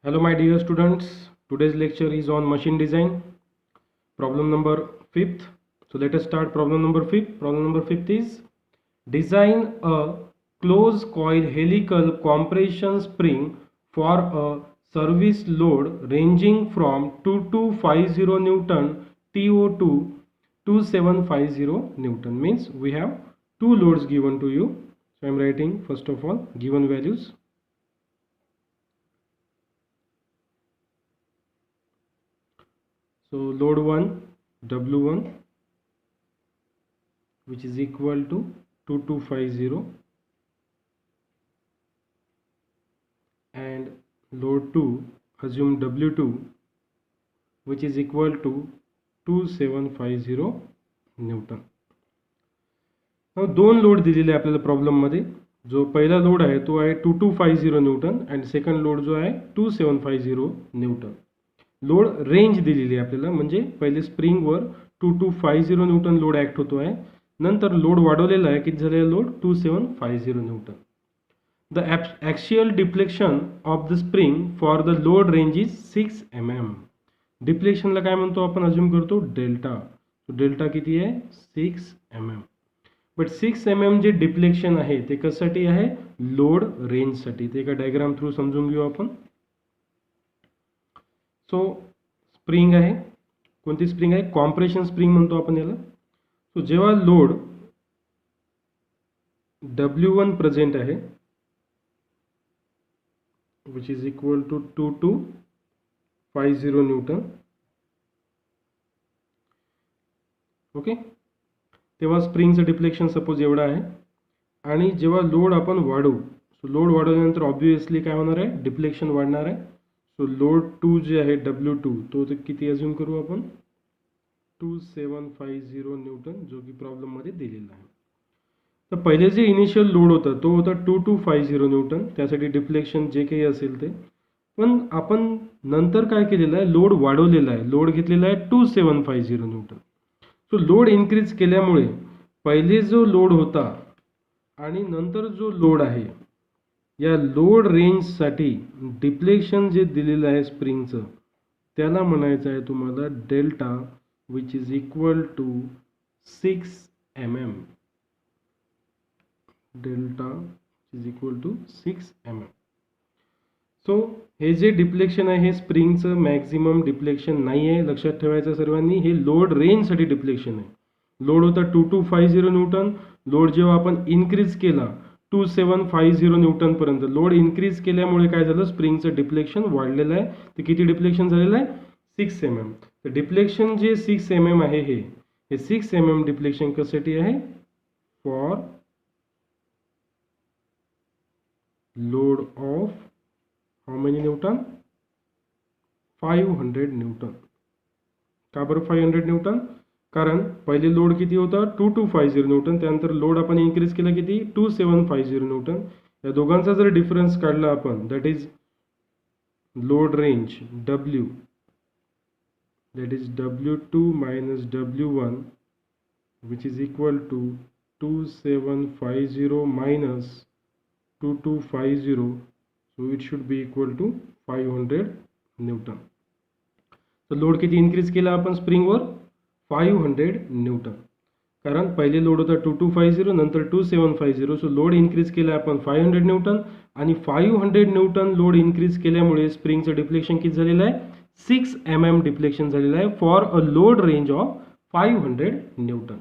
Hello my dear students, today's lecture is on machine design, problem number 5th. So let us start problem number 5th. Problem number 5th is design a closed coil helical compression spring for a service load ranging from 2250 Newton TO to 2750 Newton. Means we have two loads given to you. So I am writing first of all given values. So load 1 W1 which is equal to 2250 and load 2 assume W2 which is equal to 2750 Newton. Now दोन load दिलेले आपल्याला problem मध्ये. जो पहिला load आहे तो आहे 2250 Newton आणि सेकंड लोड जो आहे 2750 न्यूटन. लोड रेंज दिलेली आहे आपल्याला, म्हणजे पहिले स्प्रिंगवर 2250 न्यूटन लोड ॲक्ट होतो आहे, नंतर लोड वाढवलेला आहे, किती झालेला load 2750 Newton. The axial deflection of the spring for the load range is 6 mm. डिफ्लेक्शनला काय म्हणतो आपण, अज्युम करतो डेल्टा. डेल्टा किती आहे 6 mm. But 6 mm J deflection आहे ते कशासाठी आहे, लोड रेंजसाठी. ते एका डायग्राम थ्रू समजून घेऊ आपण. सो स्प्रिंग आहे, कोणती स्प्रिंग आहे, कॉम्प्रेशन स्प्रिंग म्हणतो आपण याला. सो जेव्हा लोड W1 प्रेझेंट आहे which is equal to 2250 newton, okay, तेव्हा स्प्रिंगचं डिफ्लेक्शन सपोज एवढा आहे. आणि जेव्हा लोड आपण वाढवू, सो लोड वाढवल्यानंतर ऑब्विसली काय होणार आहे, डिफ्लेक्शन वाढणार आहे. सो लोड 2 जे आहे W2 तो किती अज्युम करू आपण, 2750 न्यूटन, जो की प्रॉब्लेममध्ये दिलेला आहे. तर पहिले जे इनिशियल लोड होता तो होता 2250 न्यूटन, त्यासाठी डिफ्लेक्शन जे काही असेल ते. पण आपण नंतर काय केलेलं आहे, लोड वाढवलेला आहे, लोड घेतलेला आहे 2750 न्यूटन. सो लोड इन्क्रीज केल्यामुळे पहिले जो लोड होता आणि नंतर जो लोड आहे, या लोड रेंजसाठी डिफ्लेक्शन जे दिलेलं आहे स्प्रिंगचं, त्याला म्हणायचं आहे तुम्हाला delta, which is equal to 6 mm. Delta is equal to 6 mm. So हे जे डिफ्लेक्शन आहे हे स्प्रिंगचं मॅक्झिमम डिफ्लेक्शन नाही आहे, लक्षात ठेवायचं सर्वांनी. हे लोड रेंजसाठी डिफ्लेक्शन आहे. लोड होता 2250 न्यूटन, लोड जेव्हा आपण इन्क्रीज केला 2750 न्यूटन पर्यंत, लोड इन्क्रीज केल्यामुळे काय झालं, स्प्रिंगचं डिफ्लेक्शन वाढलेलं आहे. ते किती डिफ्लेक्शन झालेलं आहे, 6 mm. तर डिफ्लेक्शन जे 6 mm आहे हे 6 mm डिफ्लेक्शन कशासाठी आहे, for load of how many Newton, 500 Newton. का बरं 500 न्यूटन, कारण पहिले लोड किती होता 2250 न्यूटन, त्यानंतर लोड आपण इन्क्रीज केला किती 2750 न्यूटन. या दोघांचा जर डिफरन्स काढला आपण, that is load range W, that is W2 minus W1 which is equal to 2750 minus 2250, so it should be equal to 500 Newton. तर लोड किती इन्क्रीज केला आपण स्प्रिंगवर, 500 न्यूटन. कारण पहिले लोड होता 2250 नंतर 2750, सो लोड इन्क्रीज केला आपण 500 न्यूटन. आणि 500 न्यूटन लोड इन्क्रीज केल्यामुळे स्प्रिंगचं डिफ्लेक्शन किती झालेलं आहे, 6 mm डिफ्लेक्शन झालेलं आहे for a load range of 500 Newton.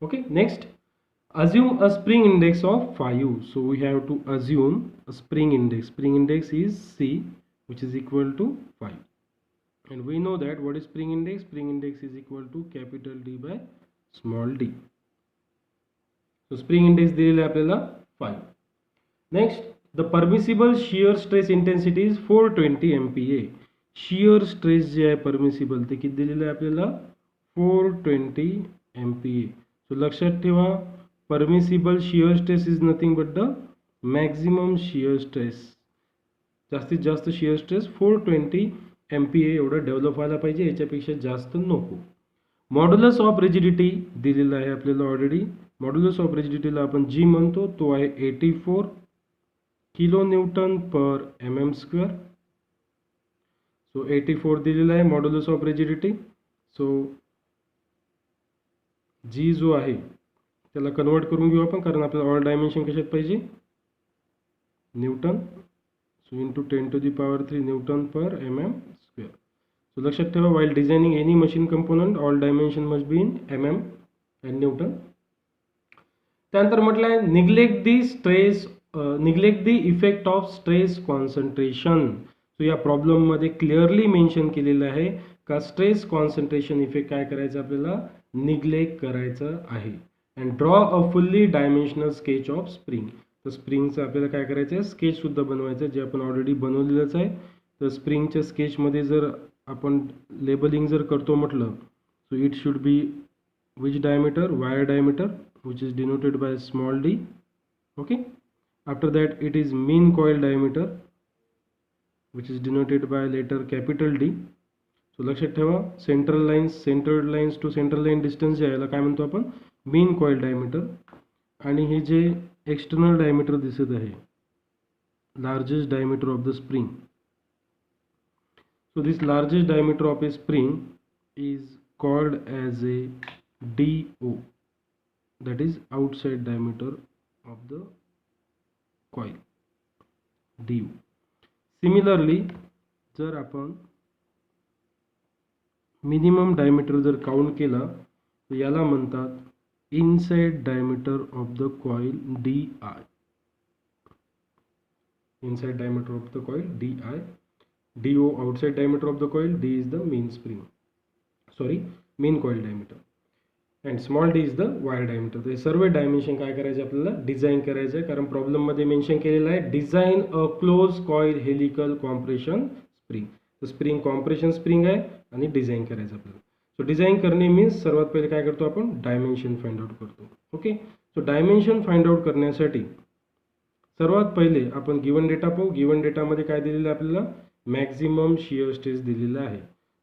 Okay, next assume a spring index of 5. So we have to assume a spring index. Spring index is C, which is equal to 5. And we know that what is spring index? Spring index is equal to capital D by small d. So spring index दिलेला आपल्याला 5. Next, the permissible shear stress intensity is 420 MPa. Shear stress जे आहे permissible ते किती दिलेलं आहे आपल्याला, 420 MPa. So लक्षात ठेवा, permissible shear stress is nothing but the maximum shear stress. जास्तीत जास्त शियर स्ट्रेस 420 MPa एवढं डेव्हलप व्हायला पाहिजे, याच्यापेक्षा जास्त नको. मॉड्युलस ऑफ रिजिडिटी दिलेला आहे आपल्याला ऑलरेडी. मॉड्युलस ऑफ रिजिडिटीला आपण जी म्हणतो, तो आहे 84 किलो न्यूटन पर mm स्क्वेअर. सो 84 दिलेला आहे मॉड्युलस ऑफ रिजिडिटी. सो जी जो आहे त्याला कन्वर्ट करून घेऊ आपण, कारण आपल्याला ऑल डायमेन्शन कशात पाहिजे, न्यूटन. सो इंटू 10⁻³ न्यूटन पर mm². सो लक्षात ठेवा, while designing any machine component all dimension must be in mm and newton. त्यानंतर म्हटलं आहे neglect the effect of stress concentration. So या प्रॉब्लेममध्ये क्लिअरली मेन्शन केलेलं आहे का स्ट्रेस कॉन्सन्ट्रेशन इफेक्ट काय करायचं आपल्याला, निग्लेक्ट करायचं आहे. And draw a fully dimensional sketch of spring. तर स्प्रिंगचं आपल्याला काय करायचं आहे, स्केचसुद्धा बनवायचं आहे, जे आपण ऑलरेडी बनवलेलंच आहे. तर स्प्रिंगच्या स्केचमध्ये जर आपण लेबलिंग जर करतो म्हटलं, so it should be which diameter, wire diameter which is denoted by small d. Okay, after that it is mean coil diameter which is denoted by letter capital D. So लक्षात ठेवा, centered lines to central line distance याला काय म्हणतो आपण, mean coil diameter. आणि हे जे external diameter दिसत आहे, largest diameter of the spring. So this largest diameter of a spring is called as a DO, that is outside diameter of the coil, DO. Similarly, जर आपण minimum diameter जर count केला तर याला म्हणतात inside diameter of the coil DI. Inside diameter of the coil DI. DO outside diameter of the coil, D is the mean coil diameter. And small D is the wire diameter. तर हे सर्व dimension काय करायचे आपल्याला, design करायचं आहे, कारण प्रॉब्लेममध्ये mention केलेलं आहे design a close coil helical compression spring. तर स्प्रिंग कॉम्प्रेशन स्प्रिंग आहे आणि डिझाईन करायचं आपल्याला. सो डिझाईन करणे मीन्स सर्वात पहिले काय करतो आपण, डायमेन्शन फाइंड आउट करतो. Okay, so dimension find out करण्यासाठी सर्वात पहिले आपण गिवन डेटा पाहू. गिवन डेटामध्ये काय दिलेलं आहे आपल्याला, मॅक्झिमम शियर स्ट्रेस दिलेला आहे.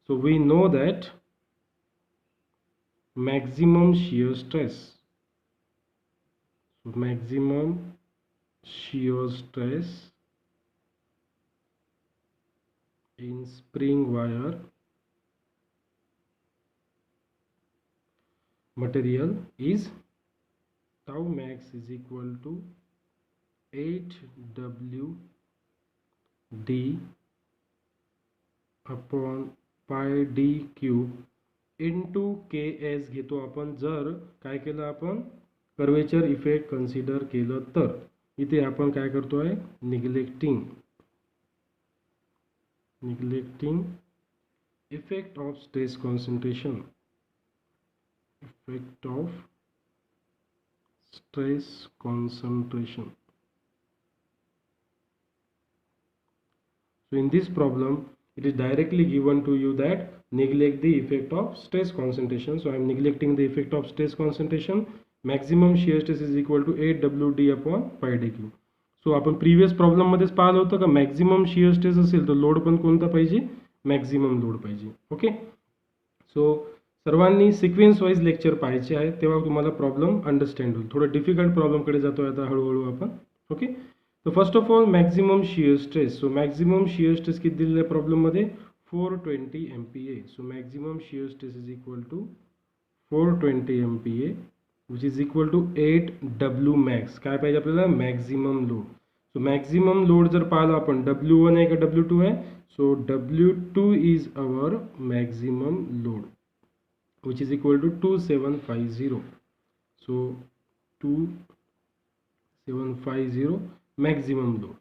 So we know that maximum shear stress, so maximum shear stress in spring wire material is tau max is equal to 8W d upon pi d cube into KS घेतो आपण जर काय केलं, आपण curvature effect consider केलं तर. इथे आपण काय करतो आहे, neglecting effect of stress concentration, effect of stress concentration. So in this problem it is directly given to you that neglect the effect of stress concentration. So I am neglecting the effect of stress concentration. Maximum shear stress is equal to 8WD upon pi d cube. So आपण previous problem मध्येच पाहिलं होतं का maximum shear stress असेल तर load पण कोणता पाहिजे, मॅक्झिमम लोड पाहिजे. ओके, सो सर्वांनी सिक्वेन्स वाईज लेक्चर पाहायचे आहे, तेव्हा तुम्हाला प्रॉब्लेम अंडरस्टँड होईल. थोडं डिफिकल्ट प्रॉब्लेमकडे जातो आता हळूहळू आपण. ओके, तर first of all maximum shear stress. So maximum shear stress किती दिलेलं आहे प्रॉब्लेममध्ये, 420 MPa. So maximum shear stress is equal to 420 MPa which is equal to 8W max. काय पाहिजे आपल्याला, maximum load. So maximum load जर पाहिलं आपण, W1 आहे का W2 आहे, सो W2 is our maximum load which is equal to 2750. So 2750 maximum load.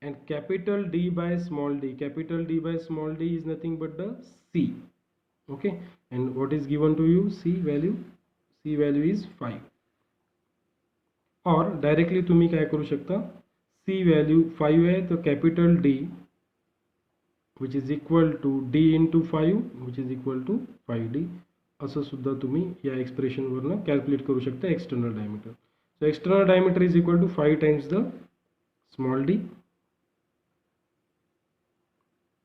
And capital D by small d, capital D by small d is nothing but the C. Okay, and what is given to you, C value is 5. or directly तुम्ही काय करू शकता, C value 5 आहे तर capital D which is equal to D into 5 which is equal to 5D असं सुद्धा तुम्ही या एक्सप्रेशन वरनं कॅल्क्युलेट करू शकता external diameter. So external diameter is equal to 5 times the small d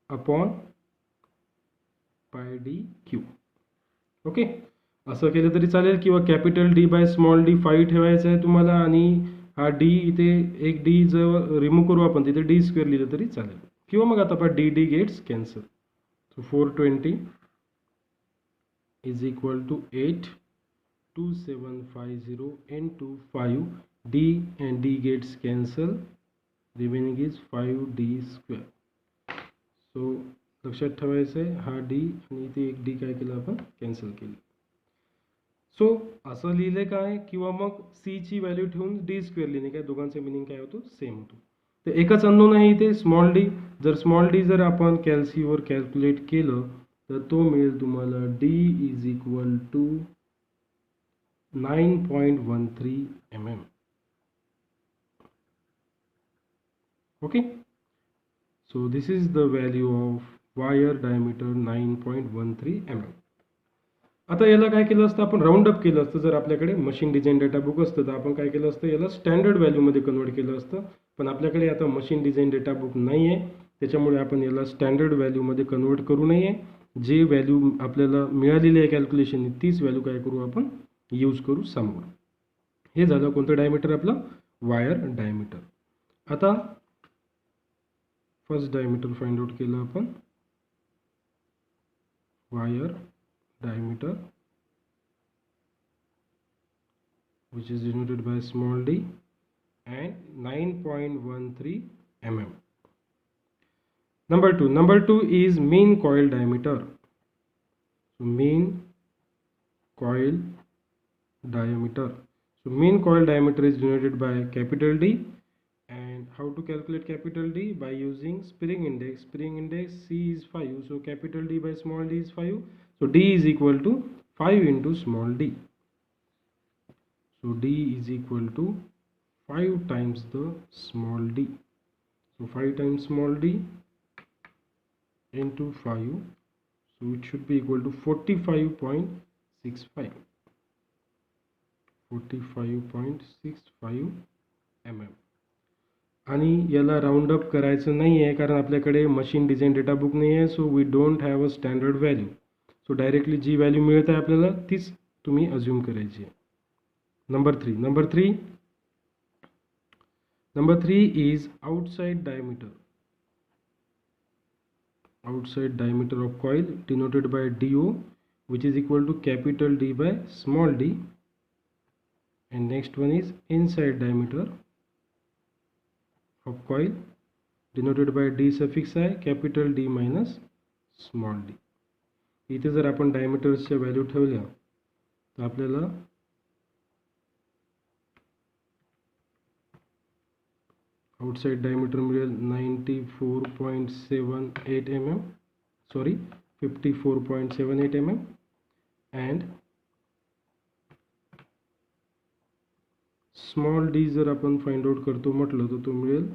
upon pi d q. Okay, असं केलं तरी चालेल किंवा capital D by small d 5 ठेवायचं आहे तुम्हाला आणि हा डी इथे एक डी जर रिमूव्ह करू आपण तिथे डी स्क्वेअर लिहिलं तरी चालेल किंवा मग आता आपण D gets cancel. So 420 is equal to 82750 into 5. D and D gets cancel, remaining is 5D square. सो लक्षात ठेवायचं आहे हा D आणि इथे एक D काय केलं आपण कॅन्सल केली. सो असं लिहिले काय किंवा मग C ची व्हॅल्यू ठेवून D स्क्वेअर लिहिणे काय दोघांचे मिनिंग काय होतो सेम होतो. तर एकच अननोन आहे इथे स्मॉल d. जर स्मॉल d जर आपण कॅल्सीवर कॅल्क्युलेट केलं तर तो मिळेल तुम्हाला D is equal to 9.13 mm. Okay, so this is the value of wire diameter 9.13 mm. आता याला काय केलं असतं आपण राऊंड अप केलं असतं. जर आपल्याकडे मशीन डिझाइन डेटा बुक असतं तर आपण काय केलं असतं याला स्टँडर्ड व्हॅल्यूमध्ये कन्वर्ट केलं असतं. पण आपल्याकडे आता मशीन डिझाइन डेटा बुक नाही आहे त्याच्यामुळे आपण याला स्टँडर्ड व्हॅल्यूमध्ये कन्वर्ट करू नये. जे व्हॅल्यू आपल्याला मिळालेली आहे कॅल्क्युलेशन तीच व्हॅल्यू काय करू आपण यूज करू समोर. हे झालं कोणतं डायमीटर आपलं वायर डायमीटर. आता फर्स्ट डायमीटर फाइंड आउट केलं आपण wire diameter which is denoted by small d and 9.13 mm. Number two is mean coil diameter. So mean coil diameter. So mean coil diameter is denoted by capital D. And how to calculate capital D? By using spring index. Spring index C is 5. So capital D by small d is 5. So D is equal to 5 into small d. So D is equal to 5 times the small d. So 5 times small d into 5. So it should be equal to 45.65. 45.65 mm. आणि याला round up करायचं नाही आहे कारण आपल्याकडे machine design data book नाही आहे. So we don't have a standard value. So directly G value मिळत आहे आपल्याला तीच तुम्ही अज्युम करायची आहे. Number three is outside diameter. Outside diameter of coil denoted by DO, which is equal to capital D by small d. And next one is inside diameter of coil denoted by D suffix I, capital D minus small d. इथे जर आपण डायमीटर्सच्या value ठेवल्या तर आपल्याला outside diameter मिळेल 94.78 mm, sorry 54.78 mm. and small d जर आपण find out करतो म्हटलं तर तो मिळेल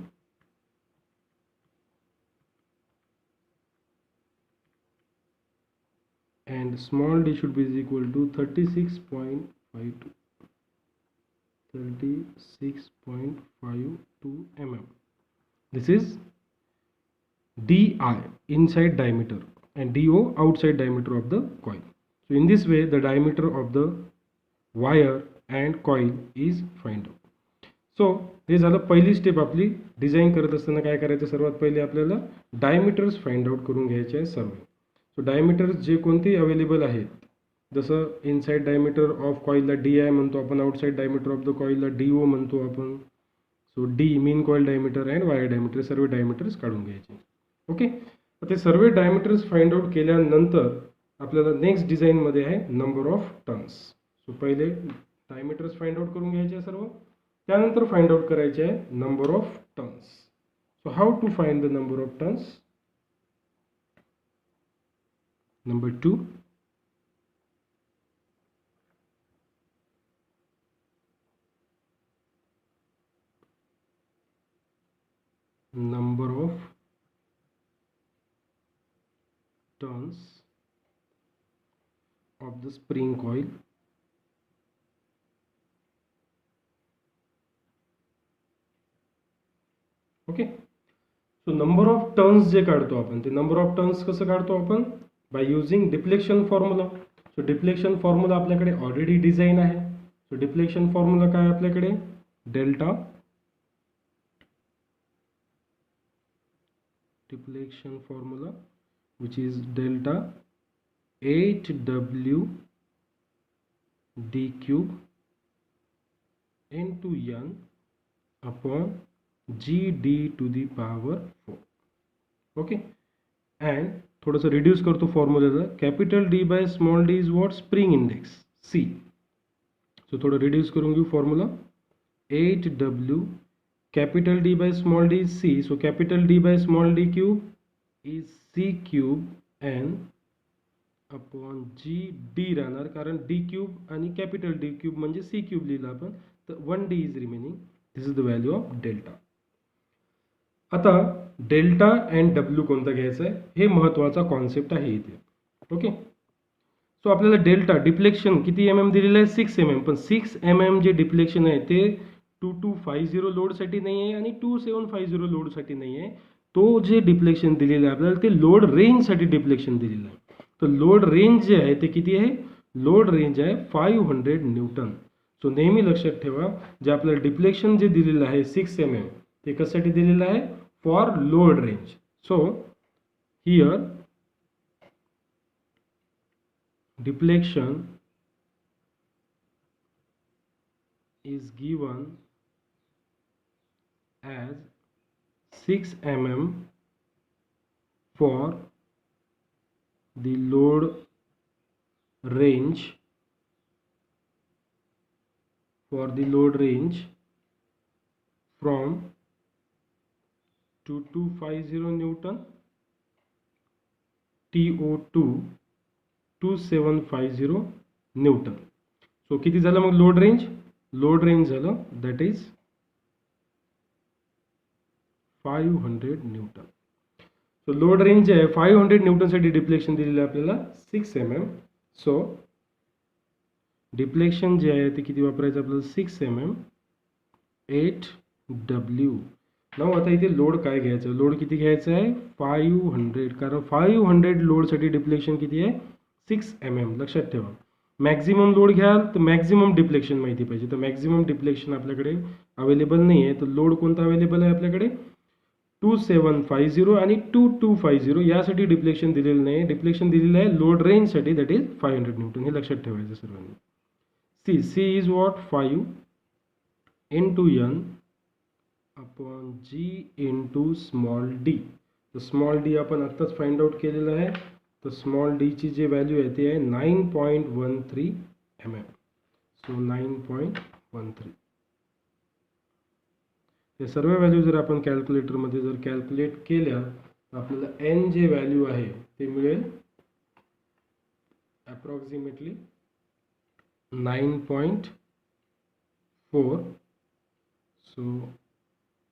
and small d should be equal to 36.52 mm. This is DI inside diameter and DO outside diameter of the coil. So in this way the diameter of the wire and coil is find out. So हे झालं पहिली step आपली. Design करत असताना काय करायचं सर्वात पहिले आपल्याला डायमीटर्स फाइंड आउट करून घ्यायचे आहे सर्व. सो डायमीटर्स जे कोणते अवेलेबल आहेत जसं इनसाइड डायमीटर ऑफ कॉइलला DI म्हणतो आपण, आउटसाइड डायमीटर ऑफ द कॉइलला DO म्हणतो आपण. So D mean coil diameter and wire diameter सर्व डायमीटर्स काढून घ्यायचे. ओके, तर ते सर्व डायमीटर्स फाइंड आउट केल्यानंतर आपल्याला नेक्स्ट डिझाईनमध्ये आहे नंबर ऑफ टर्न्स. सो पहिले डायमीटर्स फाइंड आउट करून घ्यायचे आहे सर्व, त्यानंतर फाइंड आउट करायचे आहे number of turns. So how to find the number of turns? Number 2, number of turns of the spring coil. Okay, so number of turns जे काढतो आपण ते नंबर ऑफ टर्न्स कसं काढतो आपण? By using deflection formula. So deflection formula आपल्याकडे already design आहे. So deflection formula काय आपल्याकडे? Delta deflection formula which is delta 8w d cube into n upon g d to the power 4. Okay. And थोडंसं reduce करतो फॉर्म्युलेला. Capital D by small D is what? Spring index C. So थोडं reduce करून घेऊ formula. 8w capital D by small d is C, so capital D by small d cube is C cube n upon G D राहणार, कारण D cube आणि capital D cube म्हणजे C cube लिहिलं आपण, तर 1D is remaining. This is the value of delta. आता delta and W कोणता घ्यायचा आहे हे महत्त्वाचा कॉन्सेप्ट आहे इथे. ओके. सो आपल्याला डेल्टा डिफ्लेक्शन किती mm दिलेलं आहे? 6 mm. पण 6 mm जे डिफ्लेक्शन आहे ते 2250 लोडसाठी नाही आहे आणि 2750 लोडसाठी नाही आहे. तो जे डिफ्लेक्शन दिलेलं आहे आपल्याला ते लोड रेंजसाठी डिफ्लेक्शन दिलेलं आहे. तर लोड रेंज जे आहे ते किती आहे? लोड रेंज आहे 500 न्यूटन. सो नेहमी लक्षात ठेवा, जे आपल्याला डिफ्लेक्शन जे दिलेलं आहे 6 mm ते कशासाठी दिलेलं आहे? For load range. So here deflection is given as 6 mm for the load range from 2250 Newton TO2 2750 Newton. सो किती झालं मग लोड रेंज? लोड रेंज झालं that is 500 Newton. So load range आहे 500 न्यूटनसाठी डिफ्लेक्शन दिलेलं आहे आपल्याला 6 mm. सो डिफ्लेक्शन जे आहे ते किती वापरायचं आपल्याला? 6 mm 8w. नाव आता इथे लोड काय घ्यायचं? लोड किती घ्यायचं आहे? 500, कारण 500 लोडसाठी डिफ्लेक्शन किती आहे? 6 mm. लक्षात ठेवा. मॅक्झिमम लोड घ्याल तर मॅक्झिमम डिफ्लेक्शन माहिती पाहिजे. तर मॅक्झिमम डिफ्लेक्शन आपल्याकडे अवेलेबल नाही आहे. तर लोड कोणता अवेलेबल आहे आपल्याकडे? 2750 आणि 2250 यासाठी डिफ्लेक्शन दिलेलं नाही. डिफ्लेक्शन दिलेलं आहे लोड रेंजसाठी, दॅट इज 500 न्यूटन. हे लक्षात ठेवायचं सर्वांनी. C is what? 5 into n upon g into small d. तर स्मॉल d आपण आत्ताच फाइंड आउट केलेलं आहे. तर स्मॉल डी ची जी व्हॅल्यू आहे ती आहे 9.13 mm. सो 9.13. हे सर्व व्हॅल्यू जर आपण कॅल्क्युलेटरमध्ये जर कॅल्क्युलेट केल्या तर आपल्याला एन जे व्हॅल्यू आहे ते मिळेल approximately 9.4. So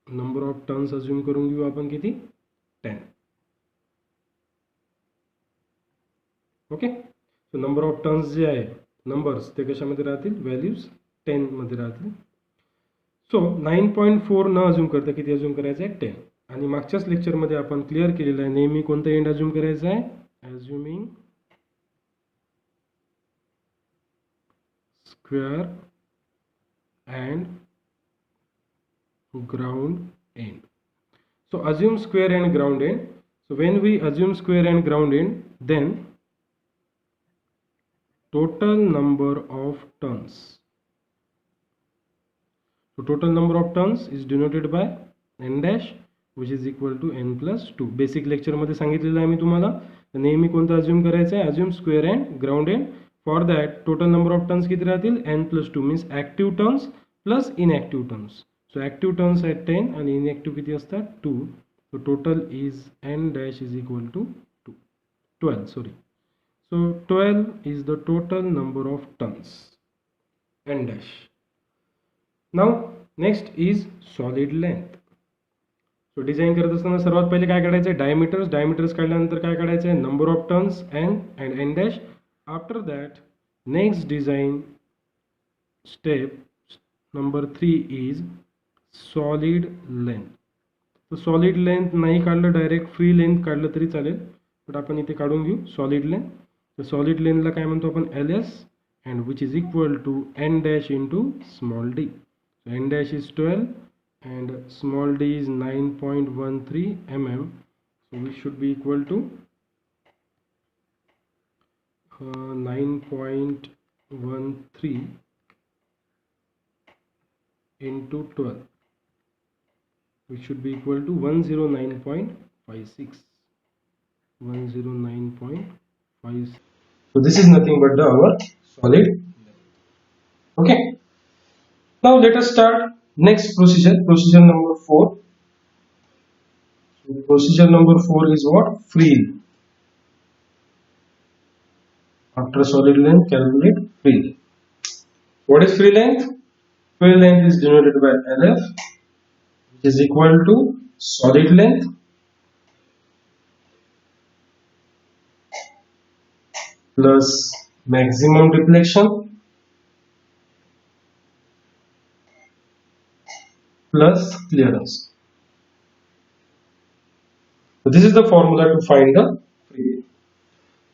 number of turns assume करून घेऊ आपण किती? 10. Okay. So number of turns जे आहे नंबर्स ते कशामध्ये राहतील? व्हॅल्यूज 10 मध्ये राहतील. सो 9.4 न अज्युम करता किती अज्युम करायचं आहे? 10. आणि मागच्याच लेक्चरमध्ये आपण क्लिअर केलेलं आहे नेहमी कोणतं एंड अज्युम करायचं आहे? Assuming square and ground end. So assume square and ground end. So when we assume square and ground end then total number of turns. So total number of turns is denoted by n dash which is equal to n plus 2. Basic lecture मध्ये सांगितलेलं आहे मी तुम्हाला. नेहमी कोणतं assume करायचं आहे? Assume square and ground end. For that total number of turns किती राहतील? n plus 2 means active turns plus inactive turns. So active turns आहेत 10 आणि इनॲक्टिव्ह किती असतात? 2. So total is n dash is equal to 12. Sorry. So 12 is the total number of turns, n dash. Now next is solid length. So design करत असताना सर्वात पहिले काय काढायचं आहे? डायमीटर्स काढल्यानंतर काय काढायचं आहे? Number of turns n and n dash. After that next design step number 3 is solid length. तर सॉलिड लेंथ नाही काढलं, डायरेक्ट फ्री लेंथ काढलं तरी चालेल, बट आपण इथे काढून घेऊ सॉलिड लेंथ. तर सॉलिड लेंथला काय म्हणतो आपण? LS and which is equal to n dash into small d. So n dash is 12 and small d is 9.13 mm. So we should be equal to 9.13 into 12, which should be equal to 109.56. 109.56. So this is nothing but our solid. Okay. Now let us start next procedure. Procedure number 4. So procedure number 4 is what? Free. After solid length, calculate free length. What is free length? Free length is denoted by LF, which is equal to solid length plus maximum deflection plus clearance. So this is the formula to find the free length.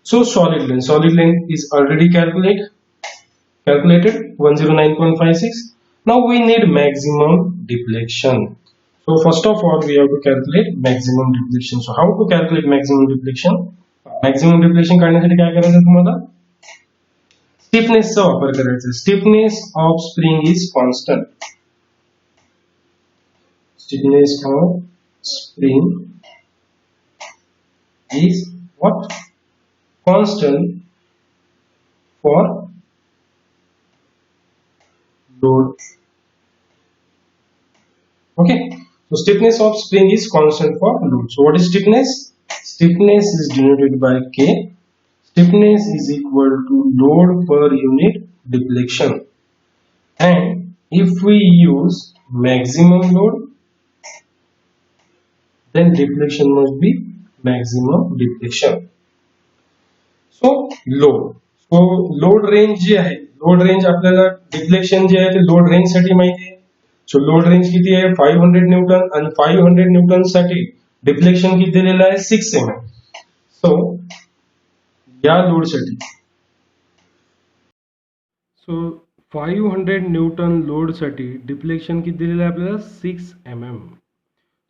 So solid length is already calculated 109.56. Now we need maximum deflection. So first of all we have to calculate maximum deflection. So how to calculate maximum deflection? Maximum deflection काढण्यासाठी काय करायचं तुम्हाला? Stiffness चा वापर करायचा. Stiffness of spring is constant. Stiffness of spring is what? Constant for load. Okay. So stiffness of spring is constant for load. So what is stiffness? Stiffness is denoted by K. Stiffness is equal to load per unit deflection. And if we use maximum load, then deflection must be maximum deflection. So load. So load range जे आहे, load range आपल्याला deflection जे आहे ते load range साठी माहिती आहे. So load range किती आहे? 500 Newton आणि 500 न्यूटन साठी deflection किती दिलेलं आहे? 6 mm. So या लोड साठी सो 500 न्यूटन लोड साठी डिफ्लेक्शन किती दिलेलं आहे आपल्याला? 6 mm.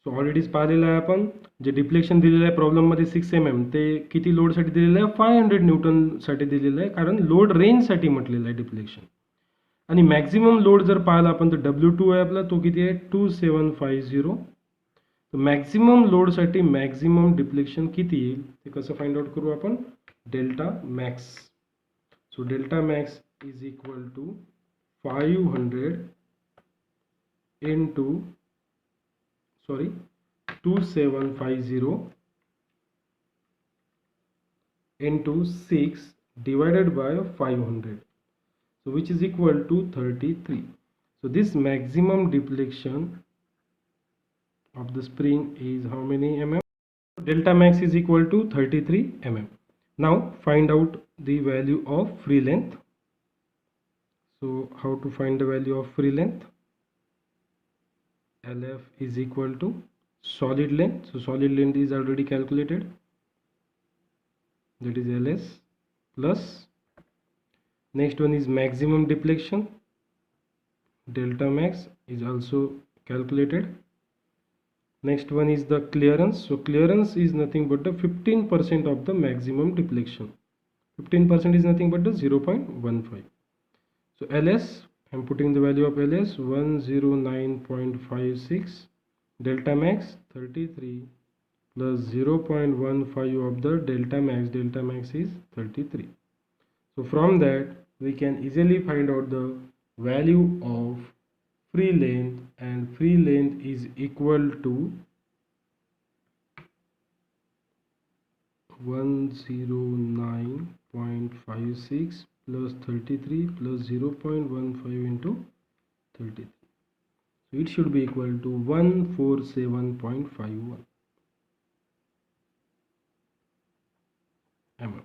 सो ऑलरेडीच पाहिलेलं आहे आपण जे डिफ्लेक्शन दिलेलं आहे प्रॉब्लेम मध्ये 6 mm ते किती लोड साठी दिलेलं आहे? 500 न्यूटन साठी दिलेलं आहे, कारण लोड रेंज साठी म्हटलेलं आहे डिफ्लेक्शन. आणि मॅक्झिमम लोड जर पाहिला आपण तर W2 आहे आपला, तो किती आहे? 2750. तर मॅक्झिमम लोड साठी मॅक्झिमम डिफ्लेक्शन किती येईल ते कसं फाइंड आउट करू आपण? Delta max. So delta max is equal to 500 into 2750 into 6 divided by 500, so which is equal to 33. So this maximum deflection of the spring is how many mm? Delta max is equal to 33 mm. Now find out the value of free length. So how to find the value of free length? LF is equal to solid length. So solid length is already calculated, that is LS, plus next one is maximum deflection. Delta max is also calculated. Next one is the clearance. So clearance is nothing but the 15% of the maximum deflection. 15% is nothing but the 0.15. So LS, I'm putting the value of LS 109.56, delta max 33 plus 0.15 of the delta max is 33. So from that we can easily find out the value of free length, and free length is equal to 109.56 plus 33 plus 0.15 into 33. So it should be equal to 147.51 mm.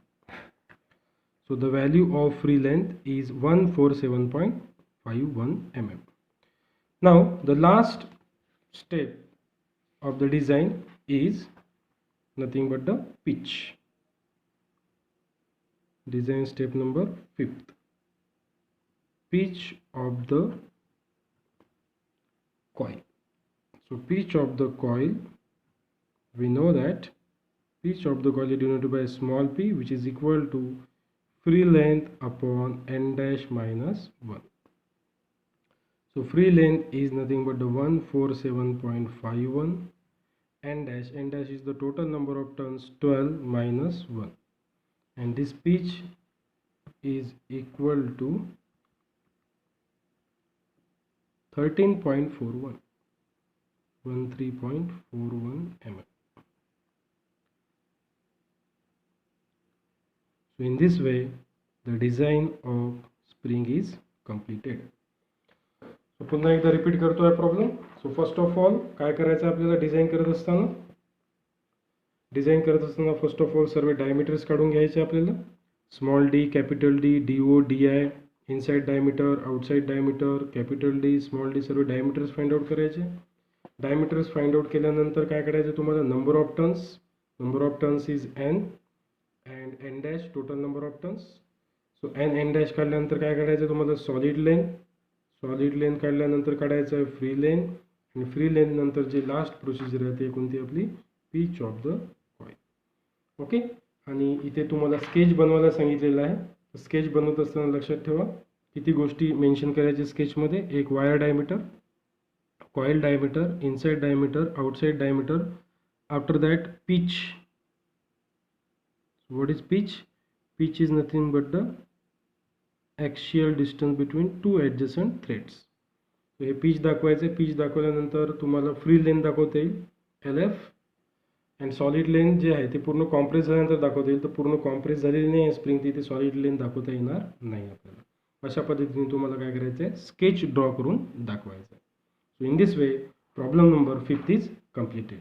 So the value of free length is 147.51 mm. Now the last step of the design is nothing but the pitch. Design step number 5th. Pitch of the coil. So pitch of the coil, we know that pitch of the coil is denoted by small p, which is equal to free length upon n dash minus 1. So free length is nothing but the 147.51. N dash is the total number of turns, 12 minus 1, and this pitch is equal to 13.41, 13.41 mm. So in this way the design of spring is completed. So पुन्हा एकदा repeat करतो आहे problem. So first of all काय करायचं आपल्याला design करत असताना first of all सर्व डायमीटर्स काढून घ्यायचे आपल्याला. Small d, capital D, DO, DI, inside diameter, outside diameter, capital D, small d, सर्व डायमीटर्स फाइंड आउट करायचे. डायमीटर्स फाइंड आउट केल्यानंतर काय करायचं तुम्हाला, number of turns is n and n dash total number of turns. So n dash काढल्यानंतर काय काढायचं तुम्हाला, सॉलिड लेंथ काढल्यानंतर काढायचं आहे फ्री लेंथ, आणि फ्री लेंथ नंतर जे लास्ट प्रोसिजर आहे ते कोणती आपली, pitch of the coil. Okay. आणि इथे तुम्हाला स्केच बनवायला सांगितलेलं आहे. स्केच बनवत असताना लक्षात ठेवा किती गोष्टी मेन्शन करायच्या स्केचमध्ये. एक wire diameter, coil diameter, inside diameter, outside diameter. After that pitch. What is pitch? Pitch is nothing but the axial distance between two adjacent threads. So hey pitch दाखवायचं. pitch दाखवल्यानंतर तुम्हाला फ्री लेंथ दाखवता येईल LF, and solid length जे आहे ते पूर्ण compress झाल्यानंतर दाखवता येईल. तर पूर्ण कॉम्प्रेस झालेली नाही आहे स्प्रिंग, तिथे सॉलिड लेंथ दाखवता येणार नाही आपल्याला. अशा पद्धतीने तुम्हाला काय करायचं आहे, स्केच ड्रॉ करून दाखवायचं आहे. So in this way problem number 5 is completed.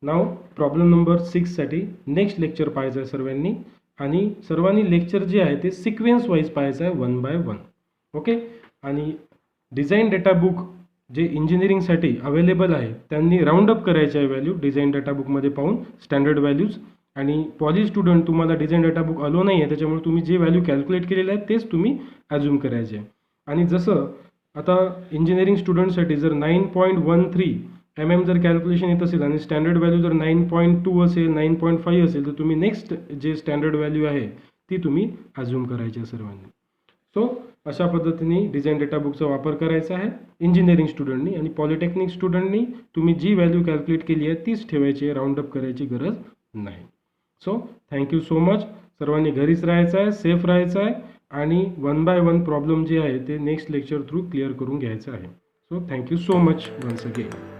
नाव प्रॉब्लेम नंबर 6 साठी नेक्स्ट लेक्चर पाहायचं आहे सर्वांनी, आणि सर्वांनी लेक्चर जे आहे ते सिक्वेन्स वाईज पाहायचं आहे 1 by 1. ओके. आणि डिझाईन डेटा बुक जे इंजिनिअरिंगसाठी अवेलेबल आहे त्यांनी राऊंड अप करायचे आहे व्हॅल्यू डिझाईन डेटा बुकमध्ये पाहून, स्टँडर्ड व्हॅल्यूज. आणि पॉली स्टुडंट तुम्हाला डिझाईन डेटा बुक आलो नाही आहे, त्याच्यामुळे तुम्ही जे व्हॅल्यू कॅल्क्युलेट केलेले आहेत तेच तुम्ही ॲज्युम करायचे आहे. आणि जसं आता इंजिनिअरिंग स्टुडंटसाठी जर 9.13 mm जर कॅल्क्युलेशन येत असेल आणि स्टँडर्ड व्हॅल्यू जर 9.2 असेल, 9.5 असेल, तर तुम्ही नेक्स्ट जे स्टँडर्ड व्हॅल्यू आहे ती तुम्ही ॲज्युम करायची आहे सर्वांनी. सो अशा पद्धतीने डिझाईन डेटा बुकचा वापर करायचा आहे इंजिनिअरिंग स्टुडंटनी. आणि पॉलिटेक्निक स्टुडंटनी तुम्ही जी व्हॅल्यू कॅल्क्युलेट केली आहे तीच ठेवायची आहे, राऊंड अप करायची गरज नाही. So thank you so much. सर्वांनी घरीच राहायचं आहे, सेफ राहायचं आहे, आणि 1 by 1 प्रॉब्लेम जे आहे ते नेक्स्ट लेक्चर थ्रू क्लिअर करून घ्यायचं आहे. So thank you so much once again.